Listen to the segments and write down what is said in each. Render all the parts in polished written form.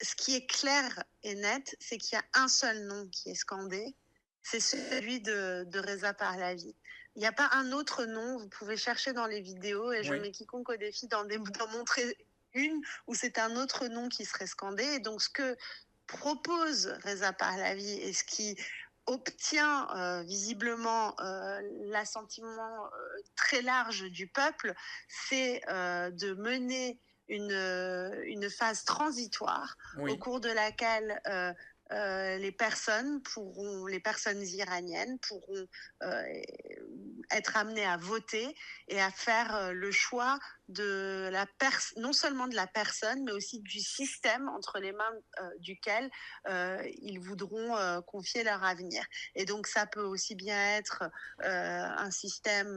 ce qui est clair et net, c'est qu'il y a un seul nom qui est scandé, c'est celui de Reza Pahlavi. Il n'y a pas un autre nom, vous pouvez chercher dans les vidéos et je Oui, mets quiconque au défi d'en montrer une où c'est un autre nom qui serait scandé. Et donc ce que propose Reza Pahlavi et ce qui obtient visiblement l'assentiment très large du peuple, c'est de mener une phase transitoire au oui. cours de laquelle les personnes iraniennes pourront euh, être amenées à voter et à faire le choix de non seulement de la personne, mais aussi du système entre les mains duquel ils voudront confier leur avenir. Et donc ça peut aussi bien être un système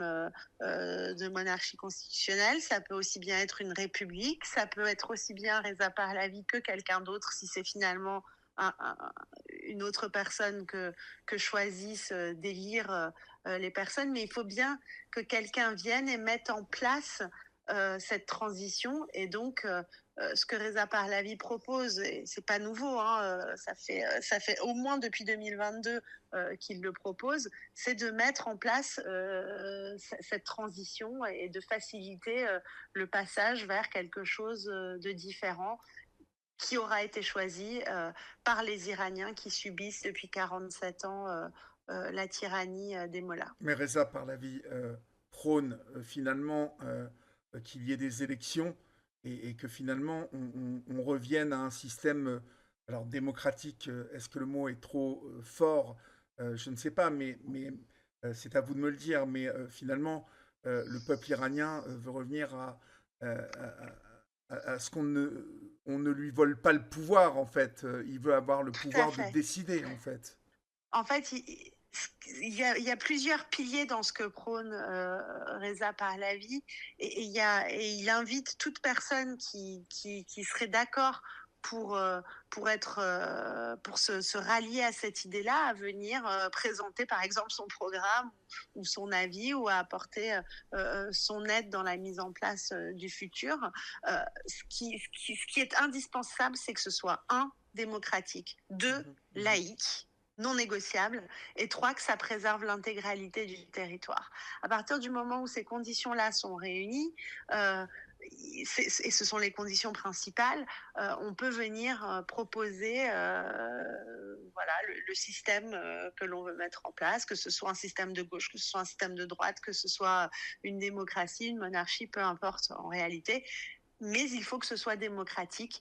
de monarchie constitutionnelle, ça peut aussi bien être une république, ça peut être aussi bien Reza Pahlavi que quelqu'un d'autre si c'est finalement un, un, une autre personne que choisissent d'élire les personnes. Mais il faut bien que quelqu'un vienne et mette en place cette transition. Et donc, ce que Reza Pahlavi propose, et c'est pas nouveau, hein, ça fait au moins depuis 2022 qu'il le propose, c'est de mettre en place cette transition et de faciliter le passage vers quelque chose de différent qui aura été choisi par les Iraniens qui subissent depuis 47 ans la tyrannie des mollahs. Mais Reza Pahlavi prône finalement qu'il y ait des élections et que finalement on revienne à un système alors démocratique. Est-ce que le mot est trop fort? Je ne sais pas, mais c'est à vous de me le dire. Mais finalement, le peuple iranien veut revenir à ce on ne lui vole pas le pouvoir en fait. Il veut avoir le Tout à pouvoir de fait. décider en fait. En fait, il y a plusieurs piliers dans ce que prône Reza Pahlavi et il invite toute personne qui serait d'accord pour être pour se rallier à cette idée-là à venir présenter par exemple son programme ou son avis ou à apporter son aide dans la mise en place du futur. Ce qui est indispensable, c'est que ce soit un démocratique, deux Mhm, mhm. laïque, non négociable, et trois, que ça préserve l'intégralité du territoire. À partir du moment où ces conditions-là sont réunies, et ce sont les conditions principales, on peut venir proposer voilà, le système que l'on veut mettre en place, que ce soit un système de gauche, que ce soit un système de droite, que ce soit une démocratie, une monarchie, peu importe en réalité. Mais il faut que ce soit démocratique